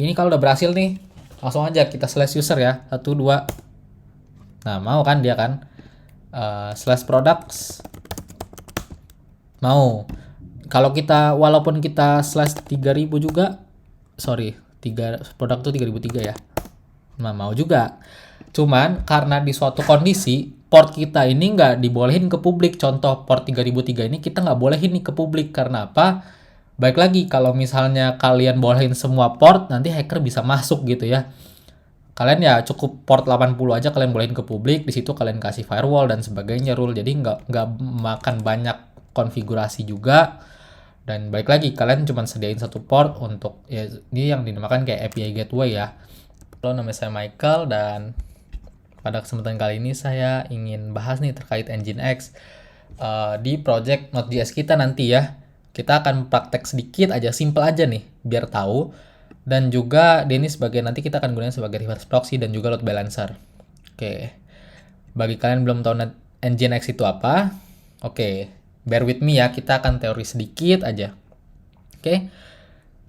ini kalau udah berhasil nih, langsung aja kita slash user ya, 1 2. Nah, mau kan dia kan? Slash products mau. Kalau kita walaupun kita slash 3000 juga, sorry, 3 produk tuh 3003 ya. Nah, mau juga. Cuman karena di suatu kondisi port kita ini nggak dibolehin ke publik. Contoh port 3003 ini kita nggak bolehin nih ke publik. Karena apa? Baik lagi, kalau misalnya kalian bolehin semua port, nanti hacker bisa masuk gitu ya. Kalian ya cukup port 80 aja kalian bolehin ke publik, di situ kalian kasih firewall dan sebagainya rule. Jadi nggak makan banyak konfigurasi juga. Dan baik lagi, kalian cuma sediain satu port untuk ya ini yang dinamakan kayak API gateway ya. Halo, nama saya Michael dan pada kesempatan kali ini saya ingin bahas nih terkait Nginx di project Node.js kita nanti ya. Kita akan praktek sedikit aja, simple aja nih biar tahu. Dan juga Denny sebagai nanti kita akan gunakan sebagai reverse proxy dan juga load balancer. Oke. Bagi kalian belum tahu Nginx itu apa, oke, bear with me ya, kita akan teori sedikit aja. Oke.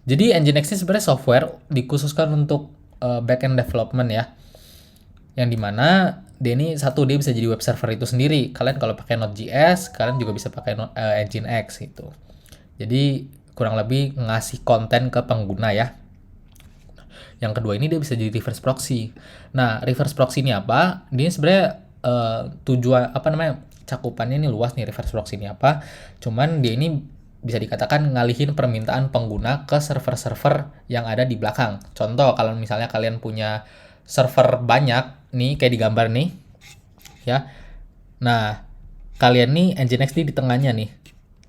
Jadi Nginx ini sebenarnya software dikhususkan untuk backend development ya. Yang dimana dia bisa jadi web server itu sendiri. Kalian kalau pakai Node.js, kalian juga bisa pakai Nginx gitu. Jadi kurang lebih ngasih konten ke pengguna ya. Yang kedua ini dia bisa jadi reverse proxy. Nah, reverse proxy ini apa? Dia sebenarnya tujuan cakupannya ini luas nih, reverse proxy ini apa? Cuman dia ini bisa dikatakan ngalihin permintaan pengguna ke server-server yang ada di belakang. Contoh, kalau misalnya kalian punya server banyak nih kayak di gambar nih ya. Nah, kalian nih Nginx di tengahnya nih.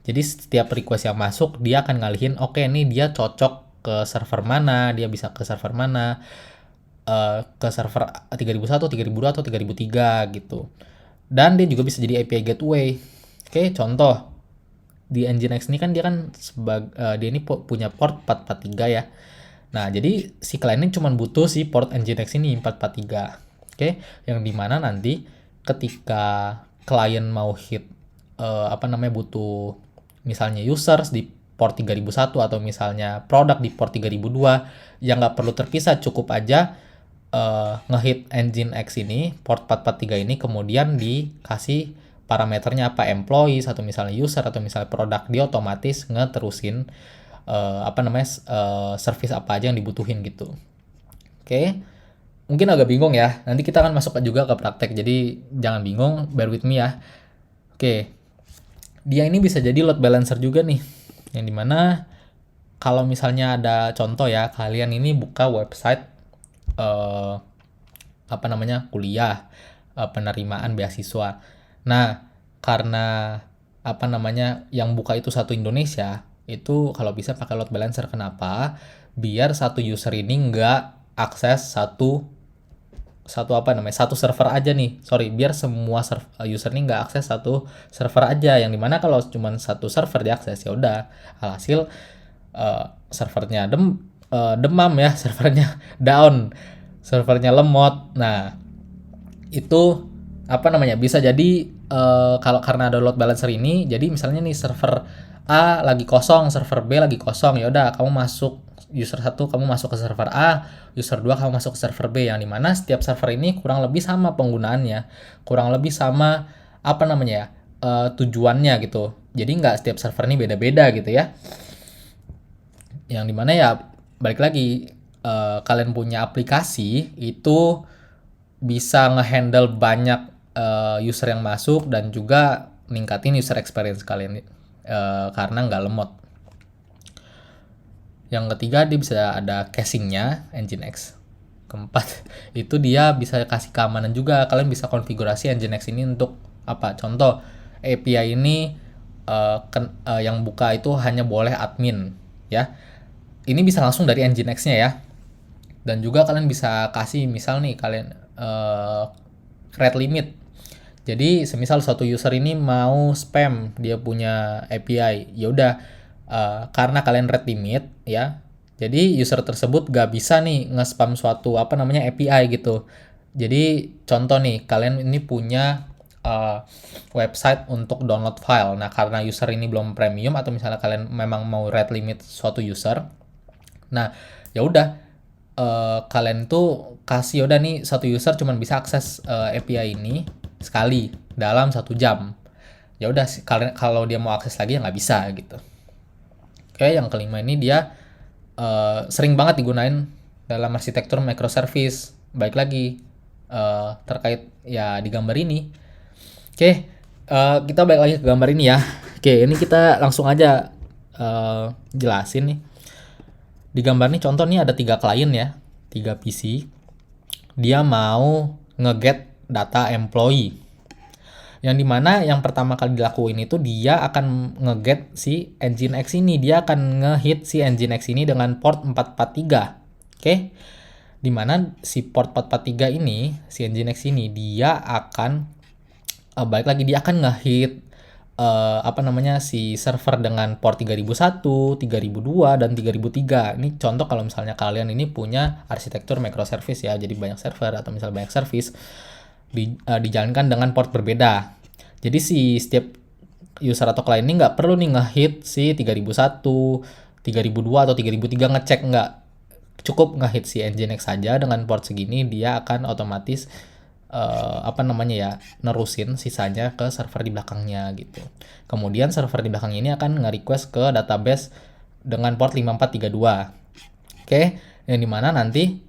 Jadi setiap request yang masuk dia akan ngalihin, oke nih dia cocok ke server mana, dia bisa ke server mana, ke server 3001, 3002 atau 3003 gitu. Dan dia juga bisa jadi API gateway. Oke, contoh di Nginx ini kan dia kan dia ini punya port 443 ya. Nah, jadi si klien ini cuma butuh si port Nginx ini 443. Oke, yang dimana nanti ketika klien mau hit butuh misalnya users di port 3001 atau misalnya produk di port 3002, yang nggak perlu terpisah, cukup aja ngehit Nginx ini port 443 ini, kemudian dikasih parameternya apa, employees atau misalnya user atau misalnya produk, dia otomatis ngeterusin service apa aja yang dibutuhin gitu. Oke. Mungkin agak bingung ya. Nanti kita akan masuk juga ke praktek. Jadi jangan bingung, bear with me ya. Oke. Dia ini bisa jadi load balancer juga nih. Yang dimana kalau misalnya ada contoh ya, kalian ini buka website kuliah, penerimaan beasiswa. Nah, karena yang buka itu satu Indonesia, itu kalau bisa pakai load balancer. Kenapa? Biar satu user ini nggak akses satu server aja nih. Biar semua user ini nggak akses satu server aja. Yang dimana kalau cuma satu server diakses ya udah, alhasil servernya demam ya, servernya down, servernya lemot. Nah, itu bisa jadi kalau karena ada load balancer ini, jadi misalnya nih server A lagi kosong, server B lagi kosong, ya udah kamu masuk user 1 kamu masuk ke server A, user 2 kamu masuk ke server B, yang dimana setiap server ini kurang lebih sama penggunaannya, kurang lebih sama tujuannya gitu. Jadi nggak setiap server ini beda-beda gitu ya. Yang dimana ya balik lagi, kalian punya aplikasi itu bisa ngehandle banyak user yang masuk dan juga ningkatin user experience kalian karena nggak lemot. Yang ketiga, dia bisa ada cachingnya Nginx. Keempat, itu dia bisa kasih keamanan juga. Kalian bisa konfigurasi Nginx ini untuk apa? Contoh, API ini yang buka itu hanya boleh admin ya. Ini bisa langsung dari Nginx-nya ya. Dan juga kalian bisa kasih misal nih kalian rate limit. Jadi semisal suatu user ini mau spam dia punya API, ya udah karena kalian rate limit ya. Jadi user tersebut gak bisa nih nge-spam suatu API gitu. Jadi contoh nih, kalian ini punya website untuk download file. Nah, karena user ini belum premium atau misalnya kalian memang mau rate limit suatu user. Nah, ya udah kalian tuh kasih udah nih satu user cuman bisa akses API ini sekali dalam 1 jam. Ya udah kalian kalau dia mau akses lagi ya nggak bisa gitu. Oke, yang kelima ini dia sering banget digunain dalam arsitektur microservice. Baik lagi terkait ya di gambar ini. Oke, kita balik lagi ke gambar ini ya. Oke, ini kita langsung aja jelasin nih. Di gambar ini contoh nih ada 3 klien ya, 3 PC. Dia mau nge-get data employee. Yang dimana yang pertama kali dilakuin itu dia akan nge-get si Nginx ini. Dia akan nge-hit si Nginx ini dengan port 443. Oke. Dimana si port 443 ini, si Nginx ini, dia akan balik lagi dia akan nge-hit si server dengan port 3001, 3002 dan 3003. Ini contoh kalau misalnya kalian ini punya arsitektur microservice ya, jadi banyak server atau misalnya banyak service dijalankan dengan port berbeda. Jadi si setiap user atau klien ini nggak perlu nih nge-hit si 3001, 3002 atau 3003 ngecek, nggak. Cukup nge-hit si Nginx saja dengan port segini, dia akan otomatis nerusin sisanya ke server di belakangnya gitu. Kemudian server di belakang ini akan nge-request ke database dengan port 5432. Oke, yang dimana nanti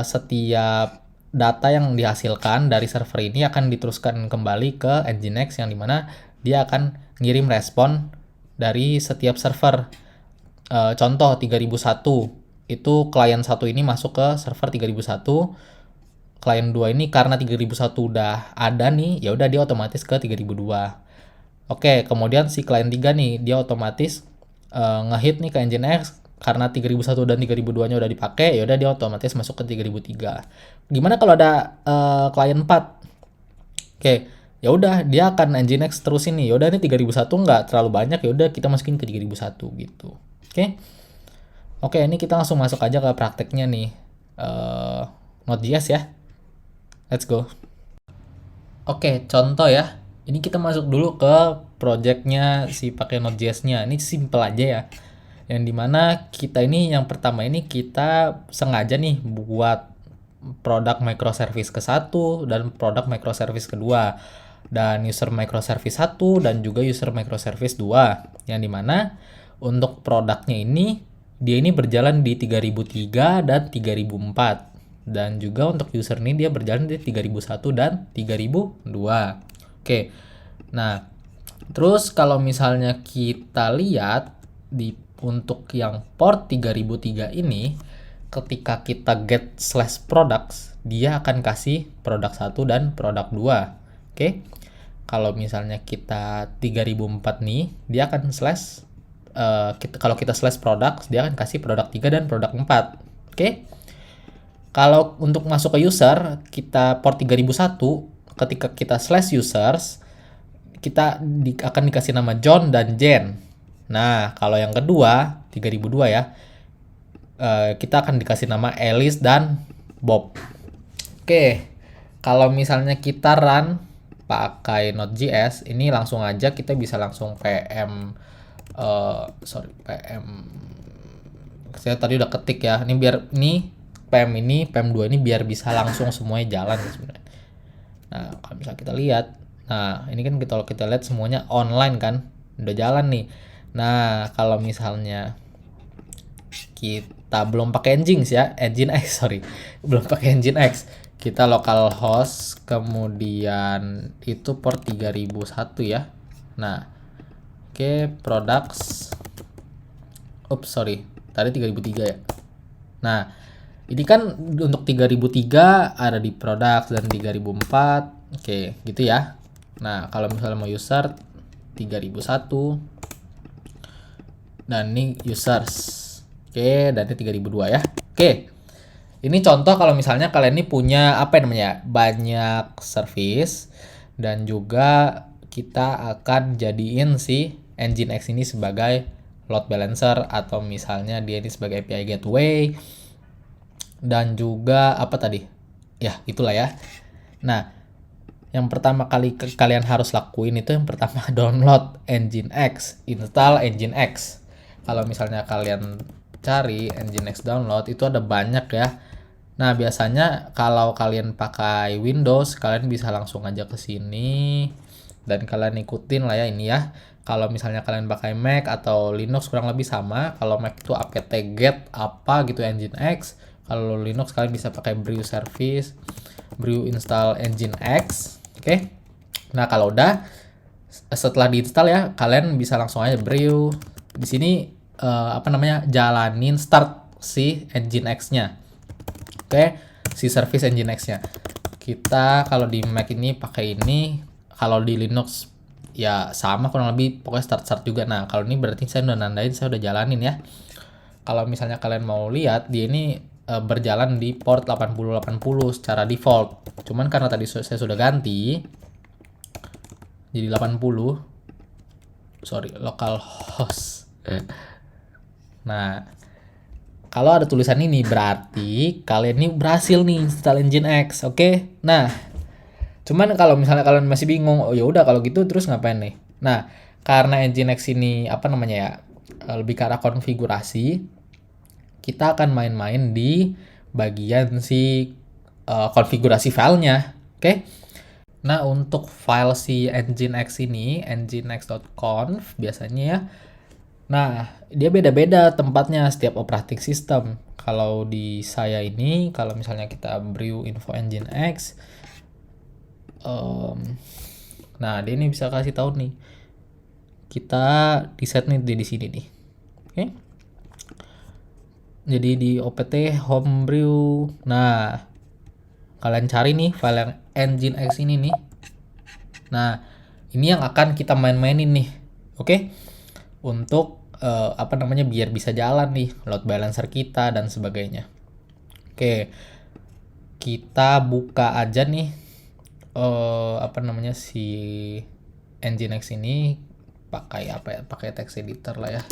setiap data yang dihasilkan dari server ini akan diteruskan kembali ke Nginx, yang dimana dia akan ngirim respon dari setiap server. Contoh 3001 itu klien 1 ini masuk ke server 3001. Klien 2 ini karena 3001 udah ada nih, ya udah dia otomatis ke 3002. Oke, kemudian si klien 3 nih, dia otomatis nge-hit nih ke Nginx karena 3001 dan 3002-nya udah dipakai, ya udah dia otomatis masuk ke 3003. Gimana kalau ada klien 4? Oke, ya udah dia akan Nginx terusin nih. Ya udah ini 3001 nggak terlalu banyak, ya udah kita masukin ke 3001 gitu. Oke. Oke, ini kita langsung masuk aja ke prakteknya nih. Node.js ya. Let's go. Oke, contoh ya. Ini kita masuk dulu ke projectnya si pakai Node.js-nya. Ini simple aja ya. Yang dimana kita ini yang pertama ini kita sengaja nih buat produk microservice ke-1 dan produk microservice kedua. Dan user microservice 1 dan juga user microservice 2. Yang dimana untuk produknya ini dia ini berjalan di 3003 dan 3004. Dan juga untuk user ini dia berjalan di 3001 dan 3002. Oke. Nah, terus kalau misalnya kita lihat untuk yang port 3003 ini, ketika kita get /products, dia akan kasih produk 1 dan produk 2. Oke. Kalau misalnya kita 3004 nih, dia akan kalau kita /products, dia akan kasih produk 3 dan produk 4. Oke. Kalau untuk masuk ke user, kita port 3001, ketika kita /users, kita akan dikasih nama John dan Jen. Nah, kalau yang kedua, 3002 ya, kita akan dikasih nama Alice dan Bob. Oke, kalau misalnya kita run pakai Node.js, ini langsung aja kita bisa langsung PM. Saya tadi udah ketik ya, ini biar PM2 ini biar bisa langsung semuanya jalan sebenarnya. Nah, kalau misalnya kita lihat, nah ini kan kalau kita lihat semuanya online kan, udah jalan nih. Nah, kalau misalnya kita belum pakai Nginx ya, belum pakai Nginx, kita localhost, kemudian itu port 3001 ya. Nah, oke, products, tadi 3003 ya. Nah, ini kan untuk 3003 ada di products dan 3004. Oke, gitu ya. Nah, kalau misalnya mau user 3001 dan ini users. Oke, dan ini 3002 ya. Oke. Ini contoh kalau misalnya kalian ini punya banyak service dan juga kita akan jadiin si Nginx ini sebagai load balancer atau misalnya dia ini sebagai API gateway. Dan juga itulah ya. Nah, yang pertama kali kalian harus lakuin itu yang pertama download Nginx, install Nginx. Kalau misalnya kalian cari Nginx download itu ada banyak ya. Nah, biasanya kalau kalian pakai Windows, kalian bisa langsung aja ke sini dan kalian ikutin lah ya ini ya. Kalau misalnya kalian pakai Mac atau Linux kurang lebih sama. Kalau Mac itu apt-get apa gitu Nginx. Kalau Linux kalian bisa pakai brew service, brew install Nginx. Oke. Nah, kalau udah setelah diinstal ya, kalian bisa langsung aja brew. Di sini jalanin start si Nginx-nya. Oke, si service Nginx-nya. Kita kalau di Mac ini pakai ini, kalau di Linux ya sama kurang lebih pokoknya start juga. Nah, kalau ini berarti saya udah nandain, saya udah jalanin ya. Kalau misalnya kalian mau lihat, dia ini berjalan di port 8080 secara default. Cuman karena tadi saya sudah ganti jadi 80. Sorry, localhost. Nah, kalau ada tulisan ini berarti kalian ini berhasil nih install Nginx, oke? Nah, cuman kalau misalnya kalian masih bingung, oh ya udah kalau gitu terus ngapain nih? Nah, karena Nginx ini lebih ke arah konfigurasi, kita akan main-main di bagian si konfigurasi filenya, oke? Nah, untuk file si Nginx ini, nginx.conf biasanya ya. Nah, dia beda-beda tempatnya setiap operating system. Kalau di saya ini, kalau misalnya kita brew info Nginx, nah dia ini bisa kasih tahu nih. Kita di set nih di sini nih. Oke. Jadi di opt homebrew. Nah, kalian cari nih file yang Nginx ini nih. Nah, ini yang akan kita main-mainin nih. Oke. Untuk biar bisa jalan nih load balancer kita dan sebagainya. Oke, kita buka aja nih si Nginx ini pakai pakai text editor lah ya,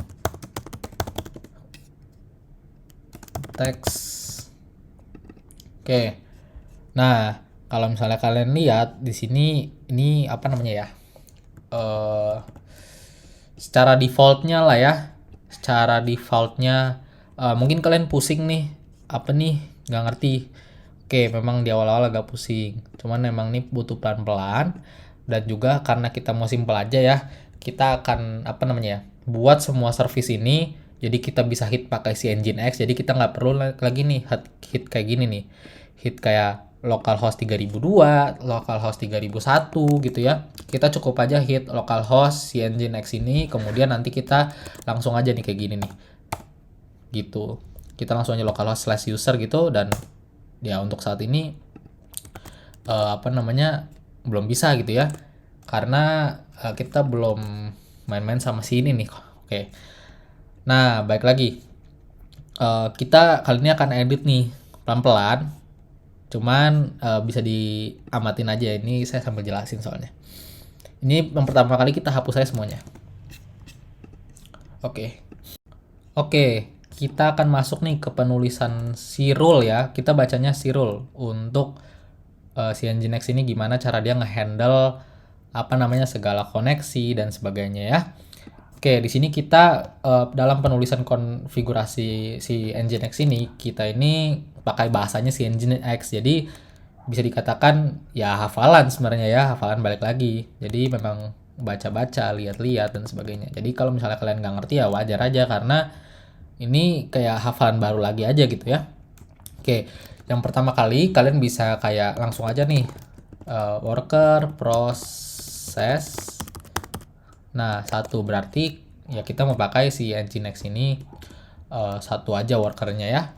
text. Oke, nah kalau misalnya kalian lihat di sini ini secara defaultnya lah ya, mungkin kalian pusing nih, nggak ngerti. Oke, memang di awal-awal agak pusing, cuman memang nih butuh pelan-pelan, dan juga karena kita mau simple aja ya, kita akan buat semua service ini jadi kita bisa hit pakai si Nginx, jadi kita nggak perlu lagi nih hit kayak gini nih, hit kayak localhost 3002, localhost 3001 gitu ya. Kita cukup aja hit localhost si Nginx ini, kemudian nanti kita langsung aja nih kayak gini nih. Gitu. Kita langsung aja localhost /user gitu, dan ya untuk saat ini belum bisa gitu ya. Karena kita belum main-main sama si ini nih. Oke. Nah, baik lagi. Kita kali ini akan edit nih pelan-pelan. Cuman bisa diamatin aja, ini saya sambil jelasin soalnya. Ini yang pertama kali kita hapus aja semuanya. Oke, kita akan masuk nih ke penulisan si rule ya. Kita bacanya si rule untuk si Nginx ini gimana cara dia ngehandle segala koneksi dan sebagainya ya. Oke, di sini kita dalam penulisan konfigurasi si Nginx ini, kita ini pakai bahasanya si Nginx. Jadi bisa dikatakan ya hafalan sebenarnya ya, hafalan balik lagi. Jadi memang baca-baca, lihat-lihat dan sebagainya. Jadi kalau misalnya kalian nggak ngerti ya wajar aja, karena ini kayak hafalan baru lagi aja gitu ya. Oke, yang pertama kali kalian bisa kayak langsung aja nih worker process. Nah, satu berarti ya kita mau pakai si Nginx ini satu aja workernya ya.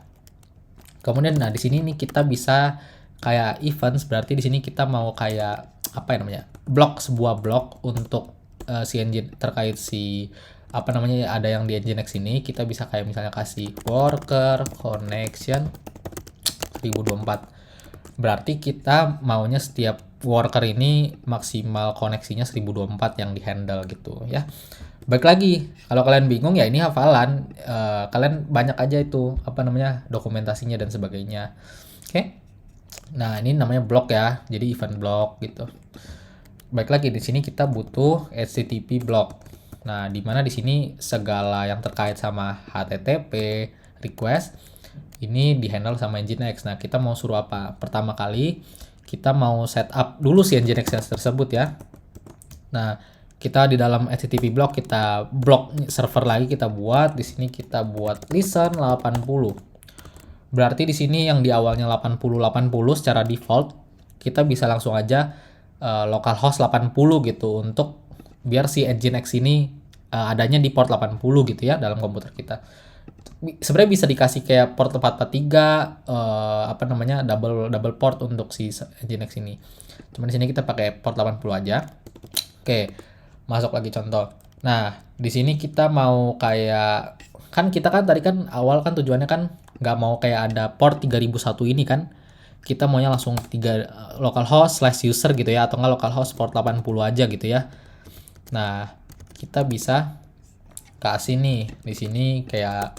Kemudian di sini nih kita bisa kayak events, berarti di sini kita mau kayak sebuah blok untuk si engine terkait si ada yang di Nginx ini. Kita bisa kayak misalnya kasih worker connection 1024. Berarti kita maunya setiap worker ini maksimal koneksinya 1024 yang dihandle gitu ya. Baik lagi, kalau kalian bingung ya ini hafalan, kalian banyak aja itu dokumentasinya dan sebagainya. Oke. Nah, ini namanya blok ya. Jadi event block gitu. Baik lagi, di sini kita butuh HTTP block. Nah, di mana di sini segala yang terkait sama HTTP, request. Ini di handle sama Nginx. Nah, kita mau suruh apa? Pertama kali kita mau setup dulu si Nginx tersebut ya. Nah, kita di dalam HTTP block kita blok server lagi, kita buat di sini, kita buat listen 80. Berarti di sini yang di awalnya 80 secara default kita bisa langsung aja localhost 80 gitu untuk biar si Nginx ini adanya di port 80 gitu ya dalam komputer kita. Sebenarnya bisa dikasih kayak port 443 double port untuk si Nginx ini. Cuman di sini kita pakai port 80 aja. Oke, masuk lagi contoh. Nah, di sini kita mau kayak kan kita kan tadi kan awal kan tujuannya kan nggak mau kayak ada port 3001 ini kan. Kita maunya langsung localhost/user gitu ya, atau nggak localhost port 80 aja gitu ya. Nah, kita bisa kasih nih di sini kayak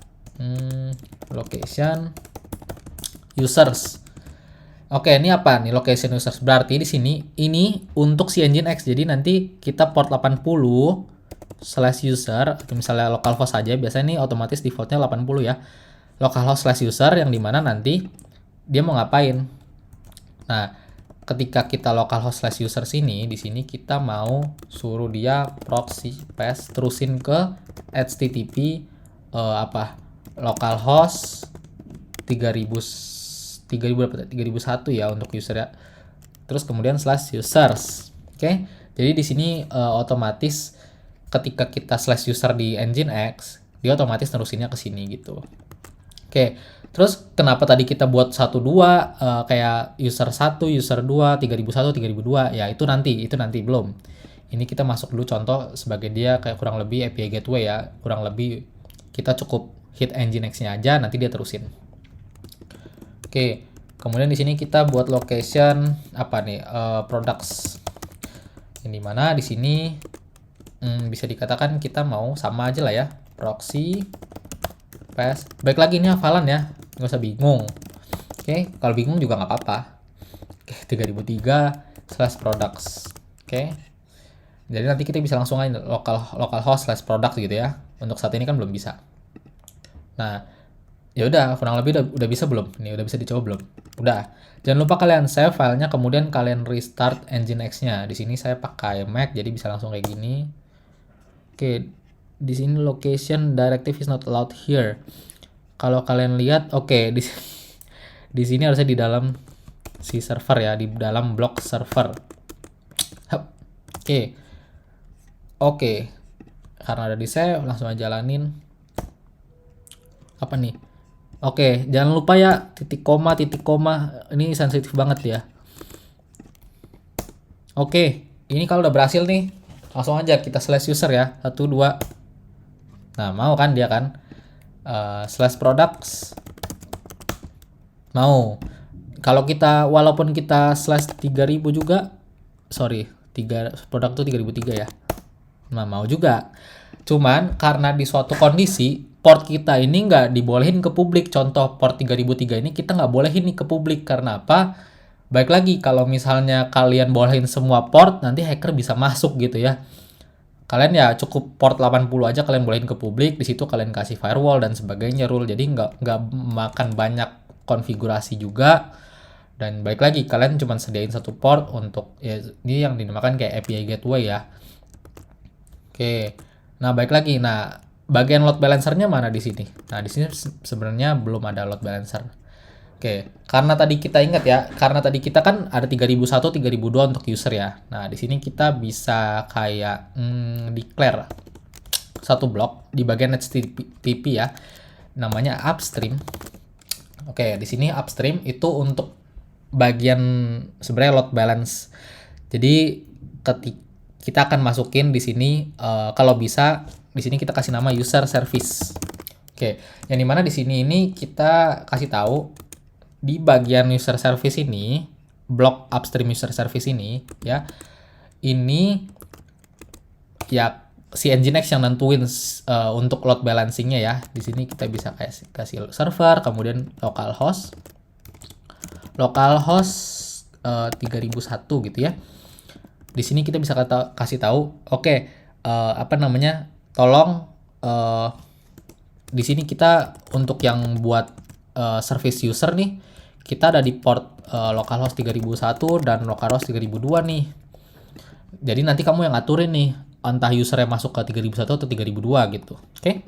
location users. Oke, ini apa nih location users? Berarti di sini ini untuk si Nginx. Jadi nanti kita port 80/user atau misalnya localhost saja. Biasanya ini otomatis defaultnya 80 ya. Localhost/user yang dimana nanti dia mau ngapain? Nah, ketika kita localhost/user sini, di sini kita mau suruh dia proxy pass terusin ke HTTP localhost 3001 ya untuk user ya. Terus kemudian /users. Oke. Jadi di sini otomatis ketika kita /user di Nginx, dia otomatis terusinnya ke sini gitu. Oke. Terus kenapa tadi kita buat 1-2 kayak user 1, user 2, 3001, 3002? Ya itu nanti belum. Ini kita masuk dulu contoh sebagai dia kayak kurang lebih API gateway ya. Kurang lebih kita cukup hit Nginx-nya aja, nanti dia terusin. Oke, kemudian di sini kita buat location apa nih? Products. Ini mana di sini bisa dikatakan kita mau sama aja lah ya. Proxy pass. Baik lagi ini hafalan ya, nggak usah bingung. Oke, kalau bingung juga nggak apa-apa. Oke, 3003/products. Oke. Jadi nanti kita bisa langsung aja localhost/products gitu ya. Untuk saat ini kan belum bisa. Nah, ya udah kurang lebih udah bisa belum? Ini udah bisa dicoba belum? Udah. Jangan lupa kalian save filenya, kemudian kalian restart Nginx-nya. Di sini saya pakai Mac, jadi bisa langsung kayak gini. Oke, di sini location directive is not allowed here. Kalau kalian lihat, oke, di sini harusnya di dalam si server ya, di dalam blok server. Oke. Karena ada di save, langsung aja jalanin. Apa nih? Oke, jangan lupa ya titik koma ini sensitif banget ya. Oke, ini kalau udah berhasil nih, langsung aja kita /user ya, 1 2. Nah, mau kan dia kan /products mau. Kalau kita walaupun kita /3000 juga, produk tuh 3003 ya. Nah, mau juga. Cuman karena di suatu kondisi port kita ini nggak dibolehin ke publik. Contoh port 3003 ini kita nggak bolehin nih ke publik. Karena apa? Baik lagi, kalau misalnya kalian bolehin semua port, nanti hacker bisa masuk gitu ya. Kalian ya cukup port 80 aja kalian bolehin ke publik. Di situ kalian kasih firewall dan sebagainya rule. Jadi nggak makan banyak konfigurasi juga. Dan baik lagi, kalian cuma sediain satu port untuk ya ini yang dinamakan kayak API gateway ya. Oke. Nah, baik lagi. Nah, bagian load balancernya mana di sini? Nah, di sini sebenarnya belum ada load balancer. Oke, karena tadi kita ingat ya, karena tadi kita kan ada 3001, 3002 untuk user ya. Nah, di sini kita bisa kayak declare satu blok di bagian HTTP ya. Namanya upstream. Oke, di sini upstream itu untuk bagian sebenarnya load balance. Jadi kita akan masukin di sini kalau bisa di sini kita kasih nama user service. Oke, yang dimana di sini ini kita kasih tahu di bagian user service ini, blok upstream user service ini ya, ini ya si Nginx yang nentuin untuk load balancingnya ya. Di sini kita bisa kasih server, kemudian localhost 3001 gitu ya. Di sini kita bisa kasih tahu, oke, tolong di sini kita untuk yang buat service user nih, kita ada di port localhost 3001 dan localhost 3002 nih. Jadi nanti kamu yang ngaturin nih, entah usernya masuk ke 3001 atau 3002 gitu. Oke?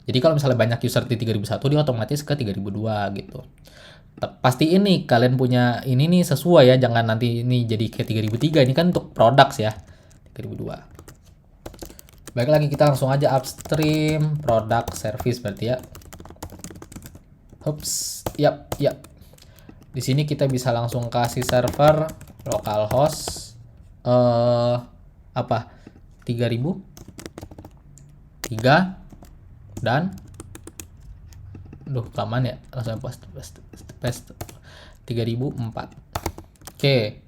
Jadi kalau misalnya banyak user di 3001, dia otomatis ke 3002 gitu. Pasti ini kalian punya ini nih sesuai ya, jangan nanti ini jadi ke 3003. Ini kan untuk products ya, 3002. Baik, lagi kita langsung aja upstream product service berarti ya. Ups, yap. Di sini kita bisa langsung kasih server localhost apa? 3000 3 dan kelamaan ya, langsung paste 3004. Oke.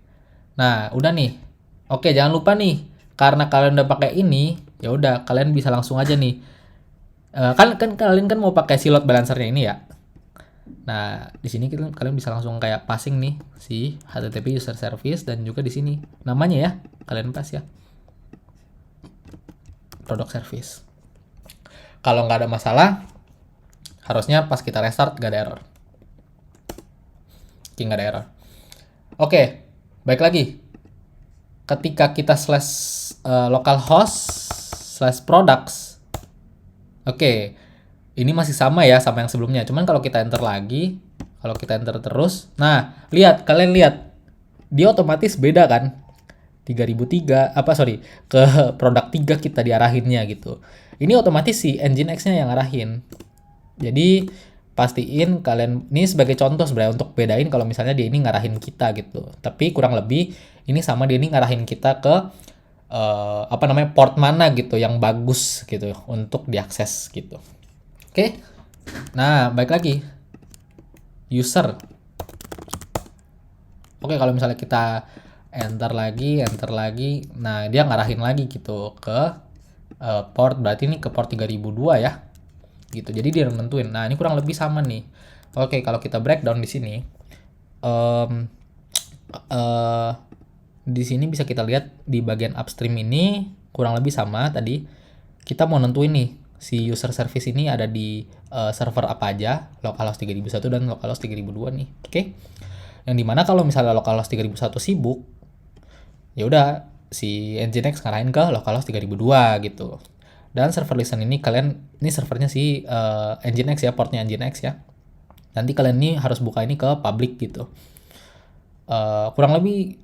Nah, udah nih. Oke, jangan lupa nih, karena kalian udah pakai ini, ya udah kalian bisa langsung aja nih. Kan kalian kan mau pakai si load balancernya ini ya. Nah, di sini kalian bisa langsung kayak passing nih si HTTP user service, dan juga di sini namanya ya, kalian pas ya. Product service. Kalau nggak ada masalah, harusnya pas kita restart nggak ada error. Oke, nggak ada error. Oke, baik lagi. Ketika kita localhost/products, oke, ini masih sama ya sama yang sebelumnya. Cuman kalau kita enter lagi, kalau kita enter terus, nah kalian lihat, dia otomatis beda kan? 3003 ke produk 3 kita diarahinnya gitu. Ini otomatis si Nginx-nya yang arahin. Jadi pastiin kalian, ini sebagai contoh sebenarnya untuk bedain kalau misalnya dia ini ngarahin kita gitu. Tapi kurang lebih ini sama, dia ini ngarahin kita ke port mana gitu yang bagus gitu untuk diakses gitu. Oke. Nah, balik lagi. User. Oke, kalau misalnya kita enter lagi, nah dia ngarahin lagi gitu ke port, berarti ini ke port 3002 ya. Gitu. Jadi dia nentuin. Nah, ini kurang lebih sama nih. Oke, kalau kita breakdown di sini, di sini bisa kita lihat di bagian upstream ini kurang lebih sama tadi. Kita mau nentuin nih si user service ini ada di server apa aja, localhost 3001 dan localhost 3002 nih. Oke. Yang dimana kalau misalnya localhost 3001 sibuk, ya udah si Nginx ngarahin ke localhost 3002 gitu. Dan server listen ini ini servernya si Nginx ya, portnya Nginx ya. Nanti kalian ini harus buka ini ke public gitu. Kurang lebih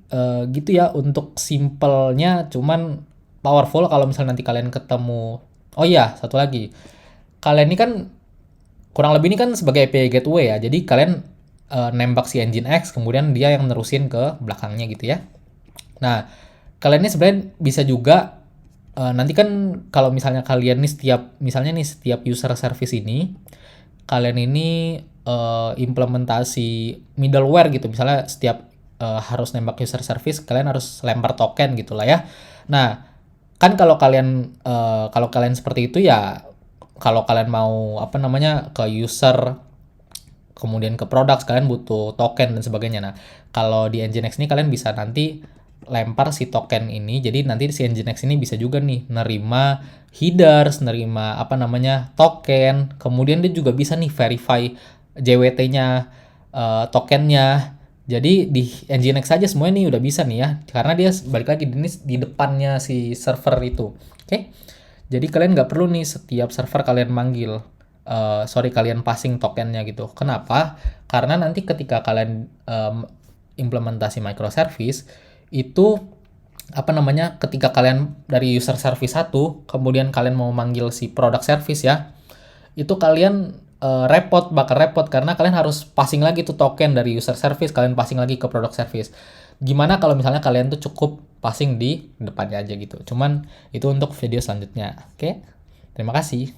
gitu ya untuk simpelnya, cuman powerful kalau misalnya nanti kalian ketemu. Oh iya, satu lagi. Kalian ini kan kurang lebih ini kan sebagai API gateway ya. Jadi kalian nembak si Nginx, kemudian dia yang nerusin ke belakangnya gitu ya. Nah, kalian ini sebenarnya bisa juga nanti kan kalau misalnya kalian nih setiap user service ini kalian ini implementasi middleware gitu. Misalnya setiap harus nembak user service, kalian harus lempar token gitu lah ya. Nah, kan kalau kalian seperti itu ya, kalau kalian mau ke user kemudian ke product, kalian butuh token dan sebagainya. Nah, kalau di Nginx ini kalian bisa nanti lempar si token ini, jadi nanti si Nginx ini bisa juga nih nerima headers, nerima token, kemudian dia juga bisa nih verify JWT-nya, tokennya. Jadi di Nginx saja semua ini udah bisa nih ya, karena dia balik lagi di depannya si server itu. Oke. Jadi kalian nggak perlu nih setiap server kalian manggil, kalian passing tokennya gitu. Kenapa? Karena nanti ketika kalian implementasi microservice itu ketika kalian dari user service 1 kemudian kalian mau manggil si product service ya, itu kalian bakal repot karena kalian harus passing lagi tuh token dari user service, kalian passing lagi ke product service. Gimana kalau misalnya kalian tuh cukup passing di depannya aja gitu. Cuman itu untuk video selanjutnya. Oke. Terima kasih.